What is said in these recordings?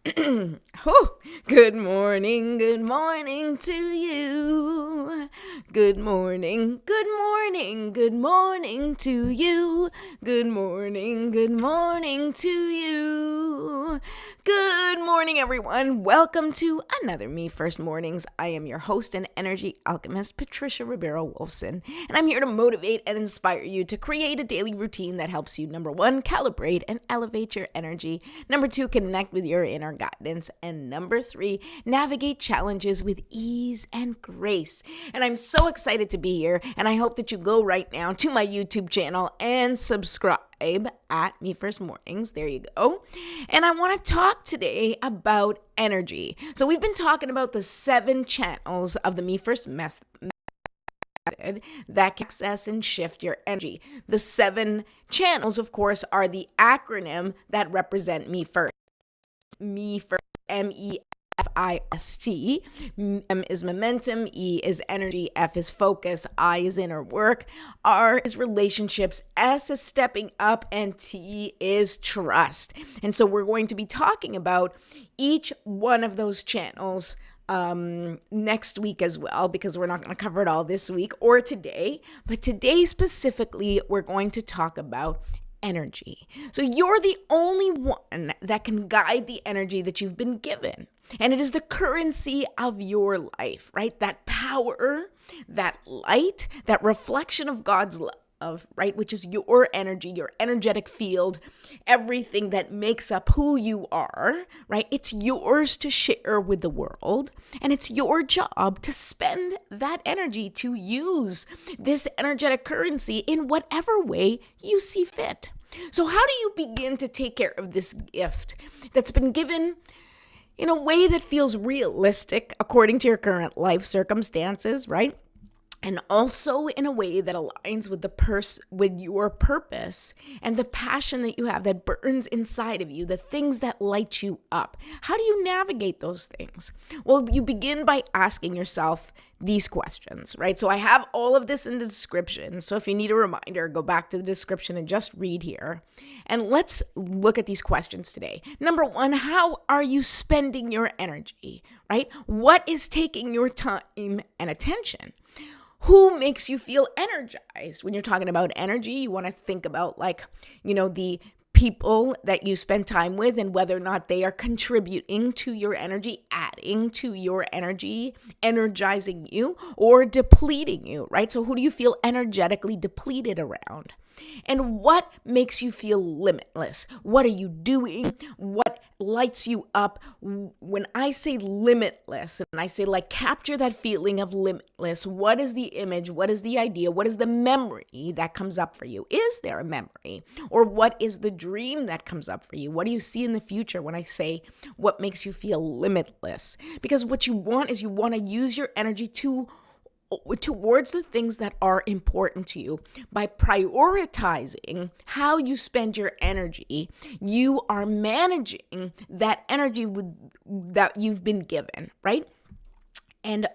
Oh, good morning to you. Good morning, good morning to you. Good morning to you. Good morning, everyone. Welcome to another Me First Mornings. I am your host and energy alchemist, Patricia Ribeiro Wolfson, and I'm here to motivate and inspire you to create a daily routine that helps you, number one, calibrate and elevate your energy, number two, connect with your inner guidance, and number three, navigate challenges with ease and grace. And I'm so excited to be here, and I hope that you go right now to my YouTube channel and subscribe at Me First Mornings. There you go. And I want to talk today about energy. So we've been talking about the 7 channels of the Me First method that can access and shift your energy. The 7 channels, of course, are the acronym that represent Me First. Me First, MEFIST. M is momentum, E is energy, F is focus, I is inner work, R is relationships, S is stepping up, and T is trust. And so we're going to be talking about each one of those channels next week as well, because we're not going to cover it all this week or today. But today specifically, we're going to talk about energy. So you're the only one that can guide the energy that you've been given. And it is the currency of your life, right? That power, that light, that reflection of God's love, right? Which is your energy, your energetic field, everything that makes up who you are, right? It's yours to share with the world. And it's your job to spend that energy, to use this energetic currency in whatever way you see fit. So how do you begin to take care of this gift that's been given in a way that feels realistic according to your current life circumstances, right? And also in a way that aligns with with your purpose and the passion that you have that burns inside of you, the things that light you up. How do you navigate those things? Well, you begin by asking yourself these questions, right? So I have all of this in the description. So if you need a reminder, go back to the description and just read here. And let's look at these questions today. Number one, how are you spending your energy, right? What is taking your time and attention? Who makes you feel energized? When you're talking about energy, you want to think about the people that you spend time with and whether or not they are contributing to your energy, adding to your energy, energizing you, or depleting you, right? So who do you feel energetically depleted around? And what makes you feel limitless? What are you doing? What lights you up? When I say limitless, and I say capture that feeling of limitless, what is the image? What is the idea? What is the memory that comes up for you? Is there a memory? Or what is the dream that comes up for you? What do you see in the future when I say what makes you feel limitless? Because what you want is you want to use your energy towards the things that are important to you. By prioritizing how you spend your energy, you are managing that energy that you've been given, right? And,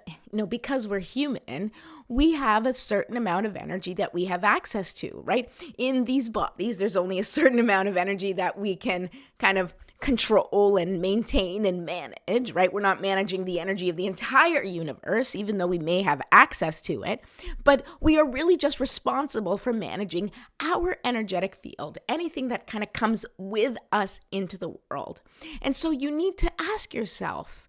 because we're human, we have a certain amount of energy that we have access to, right? In these bodies, there's only a certain amount of energy that we can kind of control and maintain and manage, right? We're not managing the energy of the entire universe, even though we may have access to it, but we are really just responsible for managing our energetic field, anything that kind of comes with us into the world. And so you need to ask yourself,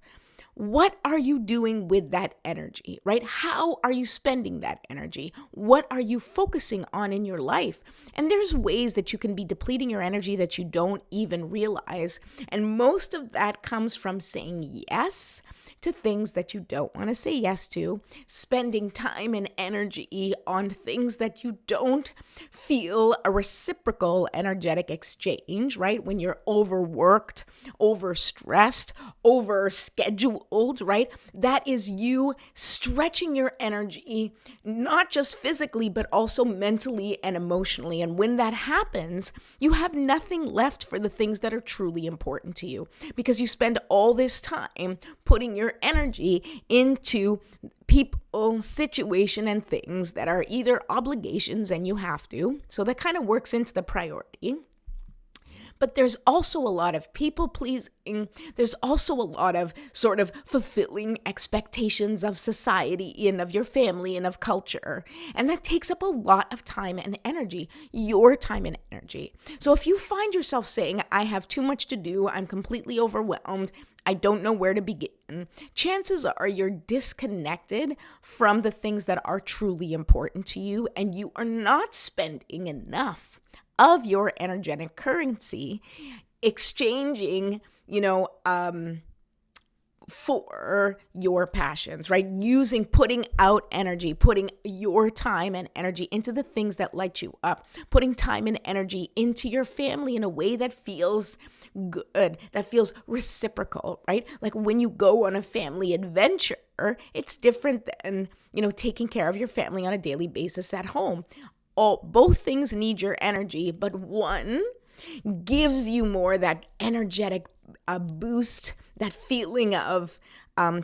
what are you doing with that energy, right? How are you spending that energy? What are you focusing on in your life? And there's ways that you can be depleting your energy that you don't even realize. And most of that comes from saying yes to things that you don't want to say yes to, spending time and energy on things that you don't feel a reciprocal energetic exchange, right? When you're overworked, overstressed, overscheduled, right? That is you stretching your energy, not just physically, but also mentally and emotionally. And when that happens, you have nothing left for the things that are truly important to you, because you spend all this time putting your energy into people, situation, and things that are either obligations and you have to. So that kind of works into the priority. But there's also a lot of people pleasing. There's also a lot of sort of fulfilling expectations of society and of your family and of culture. And that takes up a lot of time and energy, your time and energy. So if you find yourself saying, I have too much to do, I'm completely overwhelmed, I don't know where to begin, chances are you're disconnected from the things that are truly important to you, and you are not spending enough of your energetic currency exchanging, for your passions, right? Putting out energy, putting your time and energy into the things that light you up, putting time and energy into your family in a way that feels good, that feels reciprocal, right? Like when you go on a family adventure, it's different than, taking care of your family on a daily basis at home. Both things need your energy, but one gives you more that energetic boost, that feeling of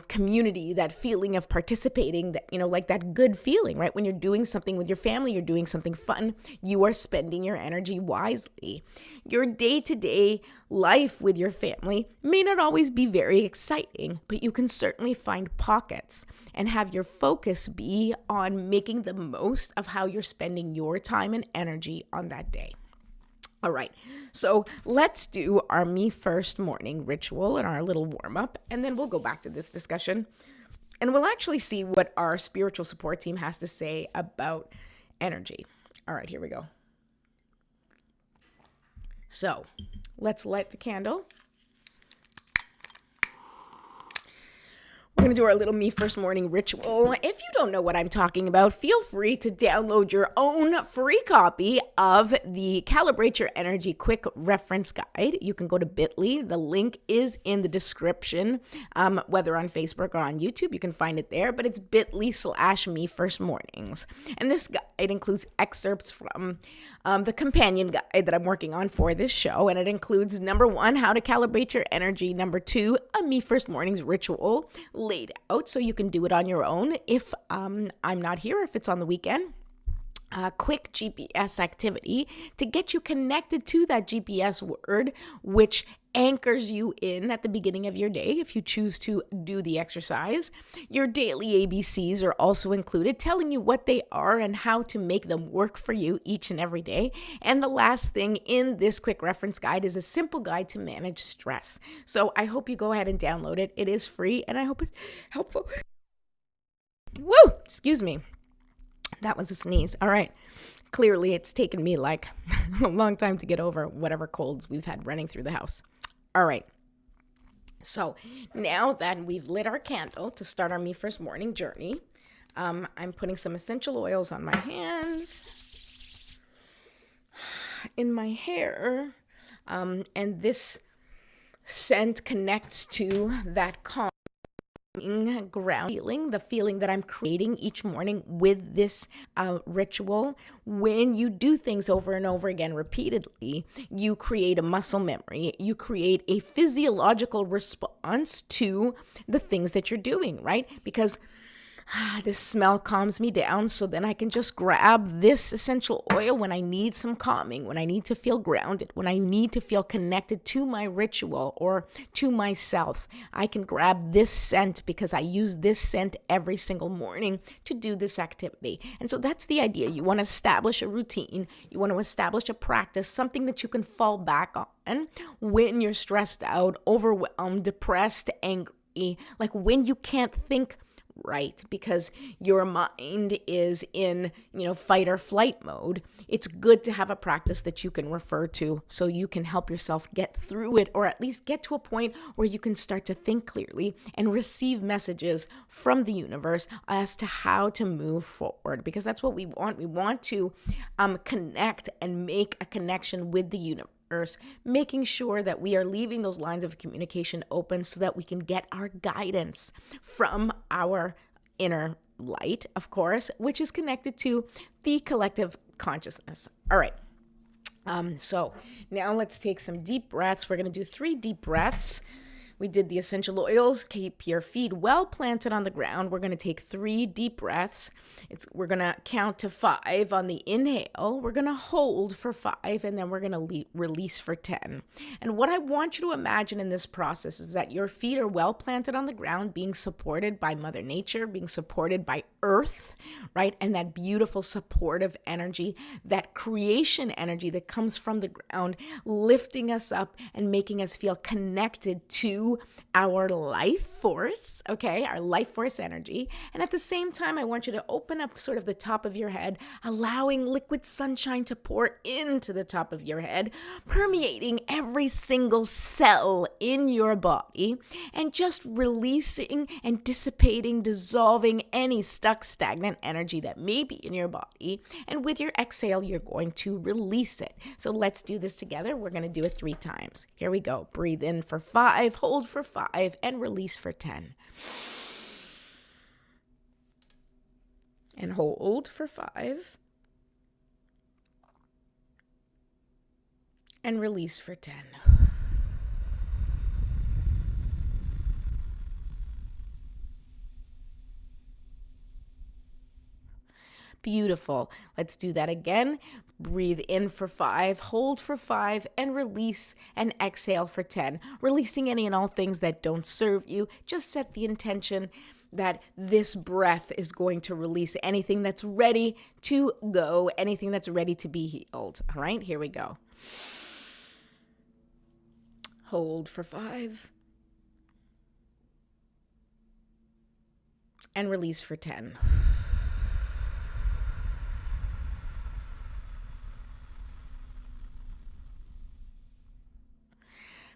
community, that feeling of participating, that, like that good feeling, right? When you're doing something with your family, you're doing something fun, you are spending your energy wisely. Your day-to-day life with your family may not always be very exciting, but you can certainly find pockets and have your focus be on making the most of how you're spending your time and energy on that day. All right, so let's do our Me First morning ritual and our little warm-up, and then we'll go back to this discussion, and we'll actually see what our spiritual support team has to say about energy. All right, here we go. So let's light the candle. We're going to do our little Me First morning ritual. If you don't know what I'm talking about, feel free to download your own free copy of the Calibrate Your Energy Quick Reference Guide. You can go to Bit.ly. The link is in the description, whether on Facebook or on YouTube. You can find it there, but it's Bit.ly/Me First Mornings. And this guide includes excerpts from the companion guide that I'm working on for this show. And it includes, number 1, how to calibrate your energy. Number 2, a Me First Mornings ritual laid out so you can do it on your own if I'm not here, if it's on the weekend. A quick GPS activity to get you connected to that GPS word, which anchors you in at the beginning of your day if you choose to do the exercise. Your daily ABCs are also included, telling you what they are and how to make them work for you each and every day. And the last thing in this quick reference guide is a simple guide to manage stress. So I hope you go ahead and download it. It is free, and I hope it's helpful. Woo! Excuse me. That was a sneeze. All right. Clearly, it's taken me like a long time to get over whatever colds we've had running through the house. All right. So now that we've lit our candle to start our Me First morning journey, I'm putting some essential oils on my hands, in my hair, and this scent connects to that calm ground feeling, the feeling that I'm creating each morning with this ritual. When you do things over and over again repeatedly, you create a muscle memory. You create a physiological response to the things that you're doing, right? Because this smell calms me down, so then I can just grab this essential oil when I need some calming, when I need to feel grounded, when I need to feel connected to my ritual or to myself. I can grab this scent because I use this scent every single morning to do this activity. And so that's the idea. You want to establish a routine. You want to establish a practice, something that you can fall back on when you're stressed out, overwhelmed, depressed, angry, like when you can't think right because your mind is in, fight or flight mode. It's good to have a practice that you can refer to so you can help yourself get through it, or at least get to a point where you can start to think clearly and receive messages from the universe as to how to move forward, because that's what we want. We want to connect and make a connection with the universe, making sure that we are leaving those lines of communication open so that we can get our guidance from our inner light, of course, which is connected to the collective consciousness. All right. So now let's take some deep breaths. We're going to do 3 deep breaths. We did the essential oils. Keep your feet well planted on the ground. We're going to take 3 deep breaths. We're going to count to 5 on the inhale. We're going to hold for 5, and then we're going to release for 10. And what I want you to imagine in this process is that your feet are well planted on the ground, being supported by Mother Nature, being supported by Earth, right? And that beautiful supportive energy, that creation energy that comes from the ground, lifting us up and making us feel connected to our life force, okay, our life force energy. And at the same time, I want you to open up sort of the top of your head, allowing liquid sunshine to pour into the top of your head, permeating every single cell in your body, and just releasing and dissipating, dissolving any stuck, stagnant energy that may be in your body. And with your exhale, you're going to release it. So let's do this together. We're going to do it 3 times. Here we go. Breathe in for 5, hold for 5, and release for 10. And hold for 5. And release for 10. Beautiful. Let's do that again. Breathe in for 5, hold for 5, and release and exhale for 10. Releasing any and all things that don't serve you. Just set the intention that this breath is going to release anything that's ready to go, anything that's ready to be healed. All right, here we go. Hold for 5. And release for 10.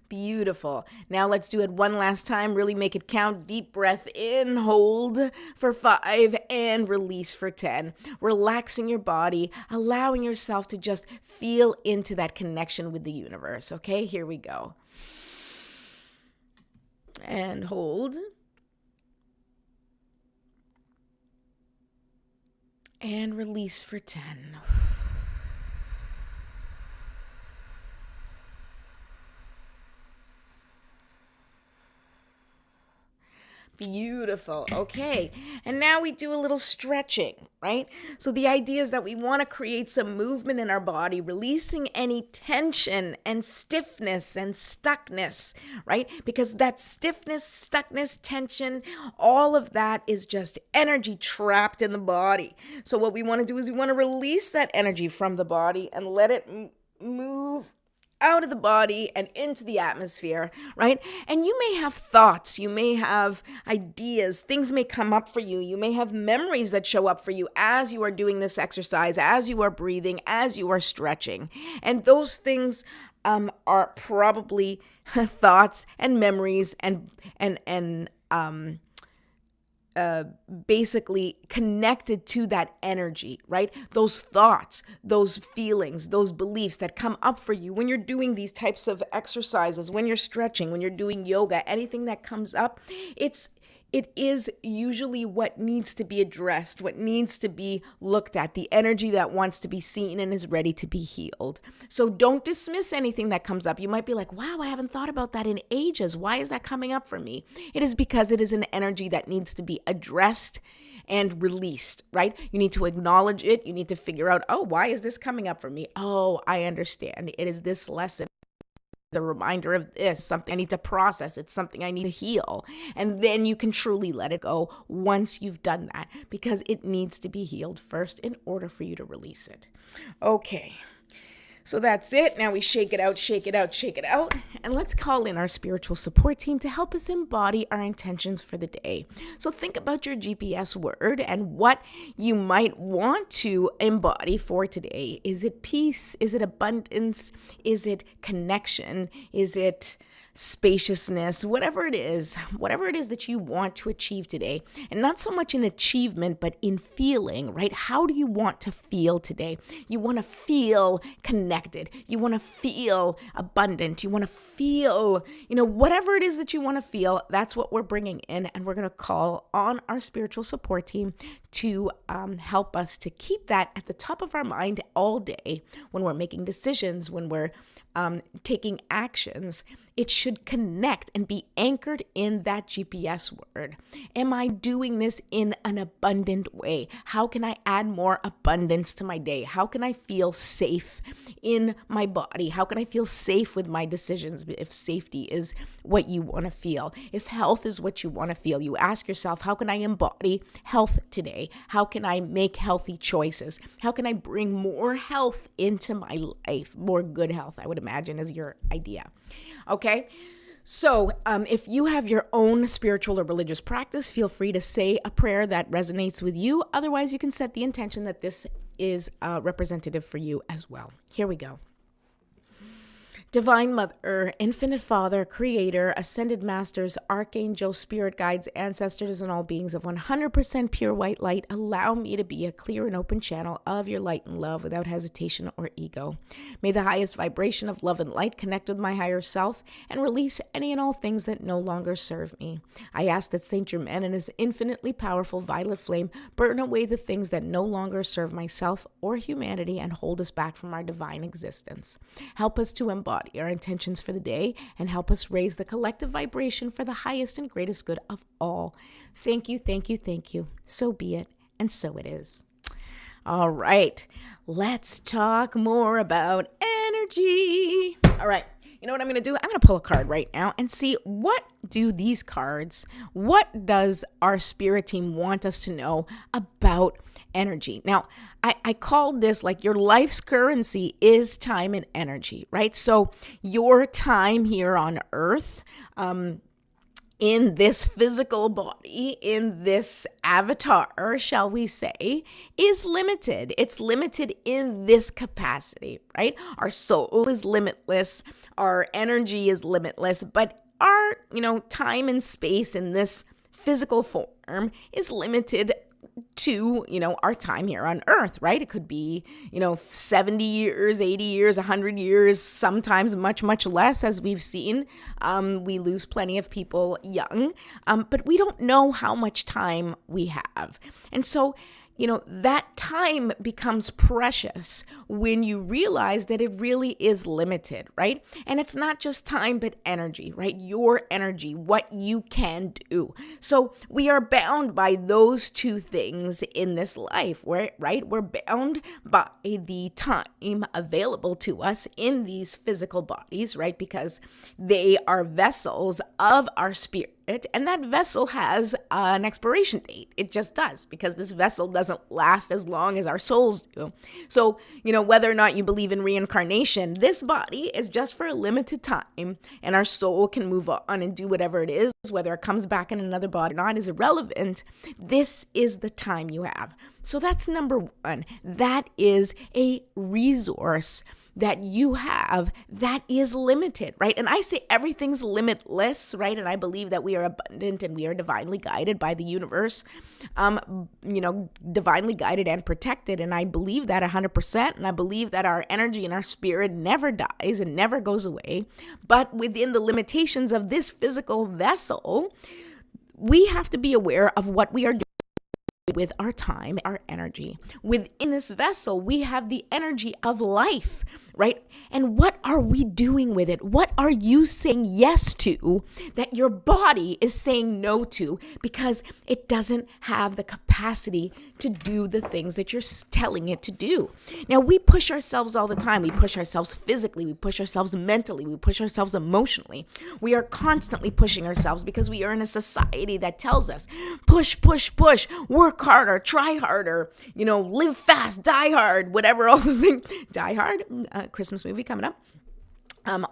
Beautiful. Now let's do it one last time. Really make it count. Deep breath in, hold for 5, and release for 10. Relaxing your body, allowing yourself to just feel into that connection with the universe. Okay, here we go. And hold. And release for 10. Beautiful. Okay. And now we do a little stretching, right? So the idea is that we want to create some movement in our body, releasing any tension and stiffness and stuckness, right? Because that stiffness, stuckness, tension, all of that is just energy trapped in the body. So what we want to do is we want to release that energy from the body and let it move out of the body and into the atmosphere, right? And you may have thoughts, you may have ideas, things may come up for you, you may have memories that show up for you as you are doing this exercise, as you are breathing, as you are stretching. And those things are probably thoughts and memories and basically connected to that energy, right? Those thoughts, those feelings, those beliefs that come up for you when you're doing these types of exercises, when you're stretching, when you're doing yoga, anything that comes up, it is usually what needs to be addressed, what needs to be looked at, the energy that wants to be seen and is ready to be healed. So don't dismiss anything that comes up. You might be like, wow, I haven't thought about that in ages. Why is that coming up for me? It is because it is an energy that needs to be addressed and released, right? You need to acknowledge it. You need to figure out, oh, why is this coming up for me? Oh, I understand. It is this lesson. The reminder of this, something I need to process, it's something I need to heal. And then you can truly let it go once you've done that, because it needs to be healed first in order for you to release it. Okay, so that's it. Now we shake it out, shake it out, shake it out. And let's call in our spiritual support team to help us embody our intentions for the day. So think about your GPS word and what you might want to embody for today. Is it peace? Is it abundance? Is it connection? Is it spaciousness? Whatever it is that you want to achieve today. And not so much in achievement, but in feeling, right? How do you want to feel today? You want to feel connected. You want to feel abundant. You want to feel, whatever it is that you want to feel, that's what we're bringing in. And we're going to call on our spiritual support team to help us to keep that at the top of our mind all day when we're making decisions, when we're taking actions, it should connect and be anchored in that GPS word. Am I doing this in an abundant way? How can I add more abundance to my day? How can I feel safe in my body? How can I feel safe with my decisions? If safety is what you want to feel, if health is what you want to feel, you ask yourself, how can I embody health today? How can I make healthy choices? How can I bring more health into my life? More good health, I would imagine, is your idea. Okay, so if you have your own spiritual or religious practice, feel free to say a prayer that resonates with you. Otherwise, you can set the intention that this is representative for you as well. Here we go. Divine Mother, Infinite Father, Creator, Ascended Masters, Archangels, Spirit Guides, Ancestors, and all beings of 100% pure white light, allow me to be a clear and open channel of your light and love without hesitation or ego. May the highest vibration of love and light connect with my higher self and release any and all things that no longer serve me. I ask that Saint Germain and his infinitely powerful violet flame burn away the things that no longer serve myself or humanity and hold us back from our divine existence. Help us to embody our intentions for the day and help us raise the collective vibration for the highest and greatest good of all. Thank you, thank you, thank you. So be it, and so it is. All right, let's talk more about energy. All right. You know what I'm going to do? I'm going to pull a card right now and see what do these cards, what does our spirit team want us to know about energy? Now, I called this like your life's currency is time and energy, right? So your time here on earth, in this physical body, in this avatar, shall we say, is limited. It's limited in this capacity, right? Our soul is limitless. Our energy is limitless, but our, time and space in this physical form is limited to, our time here on earth, right? It could be, 70 years, 80 years, 100 years, sometimes much, much less, as we've seen. We lose plenty of people young, but we don't know how much time we have. And so, that time becomes precious when you realize that it really is limited, right? And it's not just time, but energy, right? Your energy, what you can do. So we are bound by those two things in this life, right? We're bound by the time available to us in these physical bodies, right? Because they are vessels of our spirit. And that vessel has an expiration date. It just does, because this vessel doesn't last as long as our souls do. So, whether or not you believe in reincarnation, this body is just for a limited time, and our soul can move on and do whatever it is. Whether it comes back in another body or not is irrelevant. This is the time you have. So that's number one. That is a resource that you have that is limited, right? And I say everything's limitless, right? And I believe that we are abundant and we are divinely guided by the universe, divinely guided and protected. And I believe that 100%. And I believe that our energy and our spirit never dies and never goes away. But within the limitations of this physical vessel, we have to be aware of what we are doing with our time, our energy. Within this vessel, we have the energy of life, right? And what are we doing with it? What are you saying yes to that your body is saying no to because it doesn't have the capacity to do the things that you're telling it to do? Now, we push ourselves all the time. We push ourselves physically. We push ourselves mentally. We push ourselves emotionally. We are constantly pushing ourselves because we are in a society that tells us, push, push, push, work harder, try harder, live fast, die hard, whatever, all the things. Die Hard, Christmas movie coming up.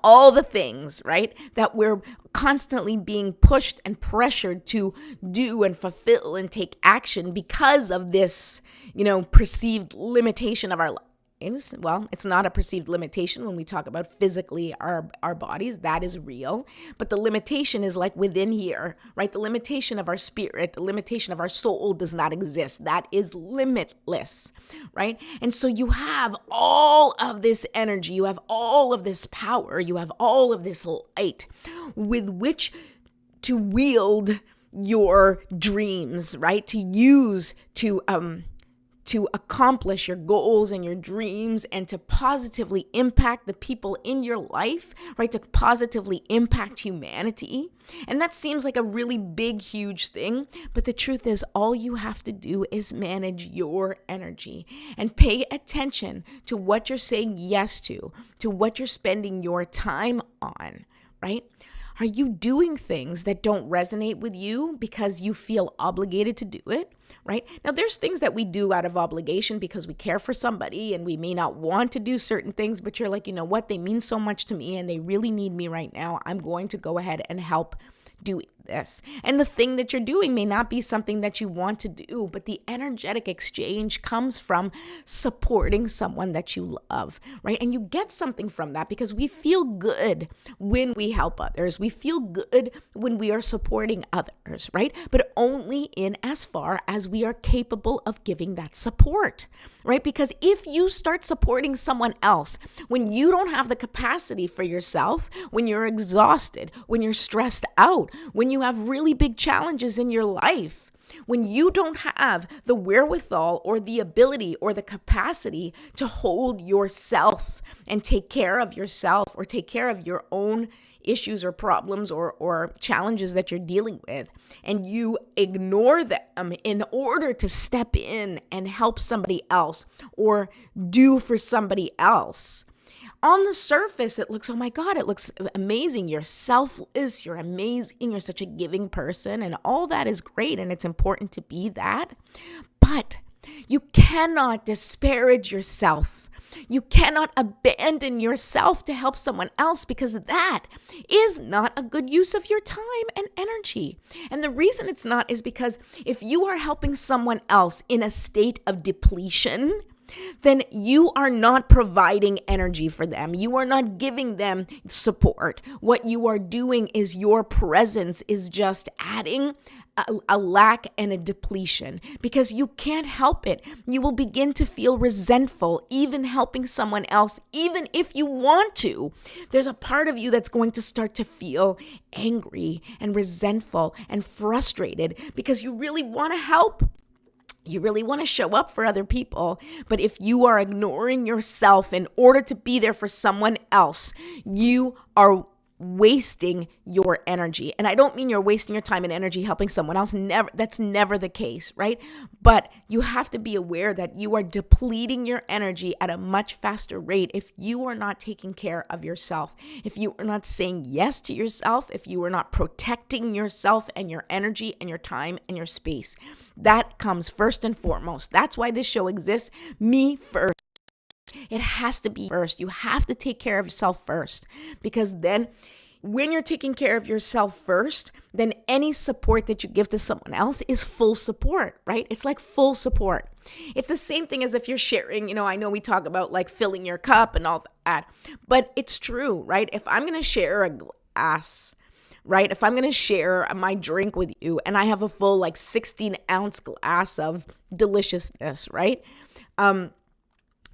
All the things, right, that we're constantly being pushed and pressured to do and fulfill and take action because of this, perceived limitation of our lives. It's not a perceived limitation when we talk about physically our bodies. That is real. But the limitation is like within here, right? The limitation of our spirit, the limitation of our soul does not exist. That is limitless, right? And so you have all of this energy, you have all of this power, you have all of this light with which to wield your dreams, right? To use to to accomplish your goals and your dreams and to positively impact the people in your life, right? To positively impact humanity. And that seems like a really big, huge thing. But the truth is, all you have to do is manage your energy and pay attention to what you're saying yes to what you're spending your time on, right? Are you doing things that don't resonate with you because you feel obligated to do it, right? Now, there's things that we do out of obligation because we care for somebody and we may not want to do certain things, but you're like, you know what? They mean so much to me and they really need me right now. I'm going to go ahead and help doing this. And the thing that you're doing may not be something that you want to do, but the energetic exchange comes from supporting someone that you love, right? And you get something from that because we feel good when we help others. We feel good when we are supporting others, right? But only in as far as we are capable of giving that support, right? Because if you start supporting someone else when you don't have the capacity for yourself, when you're exhausted, when you're stressed out, when you have really big challenges in your life, when you don't have the wherewithal or the ability or the capacity to hold yourself and take care of yourself or take care of your own issues or problems or challenges that you're dealing with, and you ignore them in order to step in and help somebody else or do for somebody else. On the surface, it looks, oh my God, it looks amazing. You're selfless. You're amazing. You're such a giving person. And all that is great. And it's important to be that. But you cannot disparage yourself. You cannot abandon yourself to help someone else because that is not a good use of your time and energy. And the reason it's not is because if you are helping someone else in a state of depletion, then you are not providing energy for them. You are not giving them support. What you are doing is your presence is just adding a lack and a depletion because you can't help it. You will begin to feel resentful, even helping someone else, even if you want to. There's a part of you that's going to start to feel angry and resentful and frustrated because you really want to help. You really want to show up for other people, but if you are ignoring yourself in order to be there for someone else, you are wasting your energy. And I don't mean you're wasting your time and energy helping someone else. That's never the case, right? But you have to be aware that you are depleting your energy at a much faster rate if you are not taking care of yourself, if you are not saying yes to yourself, if you are not protecting yourself and your energy and your time and your space. That comes first and foremost. That's why this show exists. Me first. It has to be first. You have to take care of yourself first, because then when you're taking care of yourself first, then any support that you give to someone else is full support, right? It's like full support. It's the same thing as if you're sharing, I know we talk about like filling your cup and all that, but it's true, right? If I'm going to share a glass, right? If I'm going to share my drink with you and I have a full 16-ounce glass of deliciousness, right?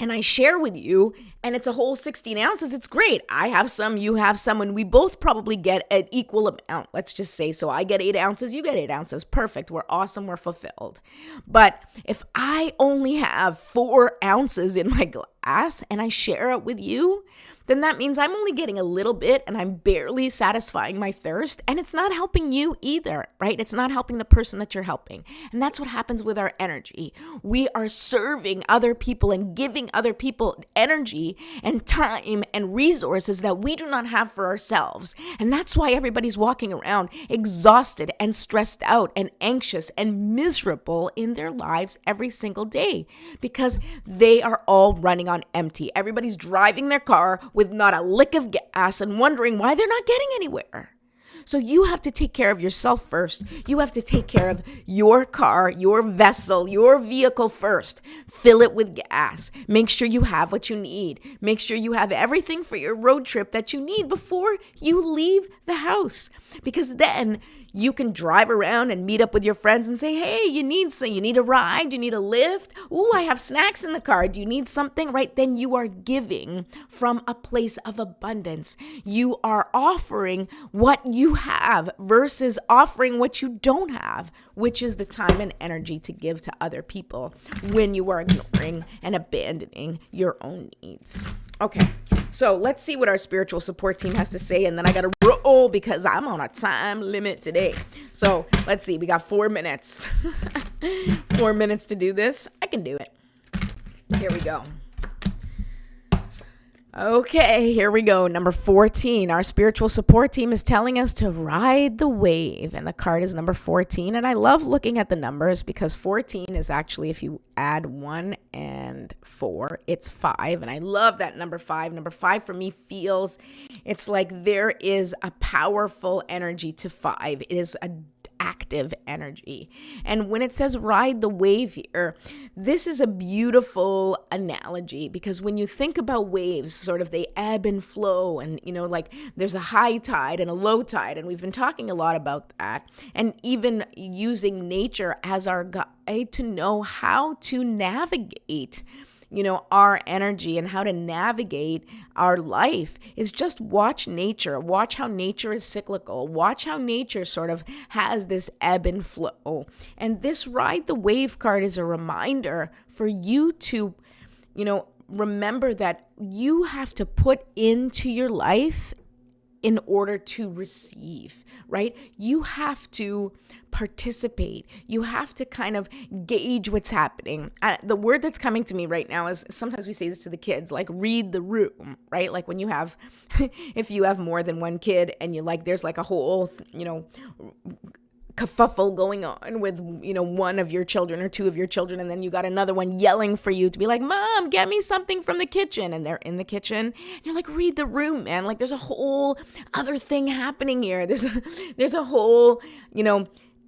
And I share with you, and it's a whole 16 ounces, it's great. I have some, you have some, and we both probably get an equal amount, let's just say. So I get 8 ounces, you get 8 ounces. Perfect. We're awesome. We're fulfilled. But if I only have 4 ounces in my glass and I share it with you, then that means I'm only getting a little bit and I'm barely satisfying my thirst, and it's not helping you either, right? It's not helping the person that you're helping. And that's what happens with our energy. We are serving other people and giving other people energy and time and resources that we do not have for ourselves. And that's why everybody's walking around exhausted and stressed out and anxious and miserable in their lives every single day, because they are all running on empty. Everybody's driving their car with not a lick of gas and wondering why they're not getting anywhere. So you have to take care of yourself first. You have to take care of your car, your vessel, your vehicle first. Fill it with gas. Make sure you have what you need. Make sure you have everything for your road trip that you need before you leave the house. Because then you can drive around and meet up with your friends and say, hey, you need a ride, you need a lift. Ooh, I have snacks in the car. Do you need something? Right? Then you are giving from a place of abundance. You are offering what you you have versus offering what you don't have, which is the time and energy to give to other people when you are ignoring and abandoning your own needs. Okay, so let's see what our spiritual support team has to say, and then I got to roll because I'm on a time limit today. So let's see, we got 4 minutes. 4 minutes to do this. I can do it. Here we go. Okay, here we go. Number 14. Our spiritual support team is telling us to ride the wave. And the card is number 14. And I love looking at the numbers because 14 is actually, if you add 1 and 4, it's 5. And I love that number 5. Number 5 for me feels it's like there is a powerful energy to 5. It is a active energy. And when it says ride the wave here, this is a beautiful analogy because when you think about waves, sort of they ebb and flow, and like there's a high tide and a low tide, and we've been talking a lot about that, and even using nature as our guide to know how to navigate our energy and how to navigate our life is just watch nature. Watch how nature is cyclical. Watch how nature sort of has this ebb and flow. And this ride the wave card is a reminder for you to, remember that you have to put into your life in order to receive, right? You have to participate. You have to kind of gauge what's happening. The word that's coming to me right now is, sometimes we say this to the kids, like read the room, right? Like when you have, if you have more than one kid and there's like a whole, kerfuffle going on with, one of your children or two of your children, and then you got another one yelling for you to be like, Mom, get me something from the kitchen. And they're in the kitchen. And you're like, read the room, man. Like there's a whole other thing happening here. There's a whole,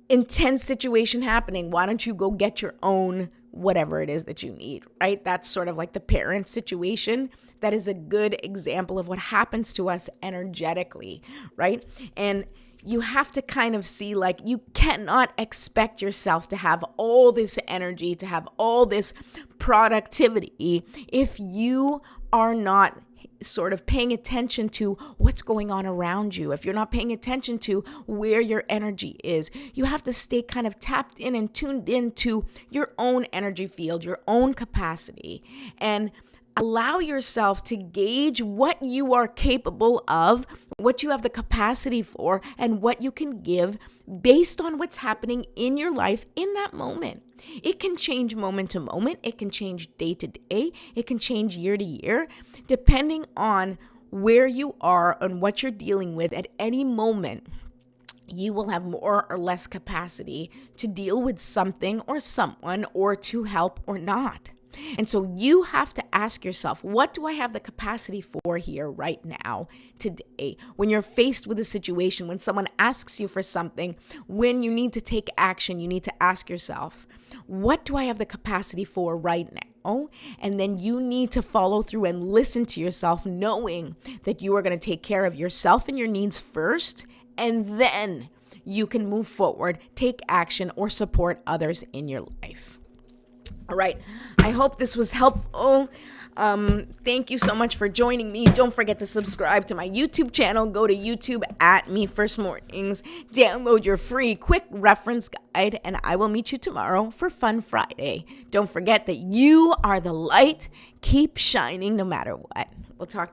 intense situation happening. Why don't you go get your own whatever it is that you need, right? That's sort of like the parent situation. That is a good example of what happens to us energetically, right? And you have to kind of see, like, you cannot expect yourself to have all this energy, to have all this productivity if you are not sort of paying attention to what's going on around you. If you're not paying attention to where your energy is, you have to stay kind of tapped in and tuned into your own energy field, your own capacity, and allow yourself to gauge what you are capable of, what you have the capacity for, and what you can give based on what's happening in your life in that moment. It can change moment to moment. It can change day to day. It can change year to year, depending on where you are and what you're dealing with at any moment. You will have more or less capacity to deal with something or someone, or to help or not. And so you have to ask yourself, what do I have the capacity for here right now, today? When you're faced with a situation, when someone asks you for something, when you need to take action, you need to ask yourself, what do I have the capacity for right now? And then you need to follow through and listen to yourself, knowing that you are going to take care of yourself and your needs first, and then you can move forward, take action, or support others in your life. All right. I hope this was helpful. Thank you so much for joining me. Don't forget to subscribe to my YouTube channel. Go to YouTube at Me First Mornings. Download your free quick reference guide, and I will meet you tomorrow for Fun Friday. Don't forget that you are the light. Keep shining no matter what. We'll talk to you.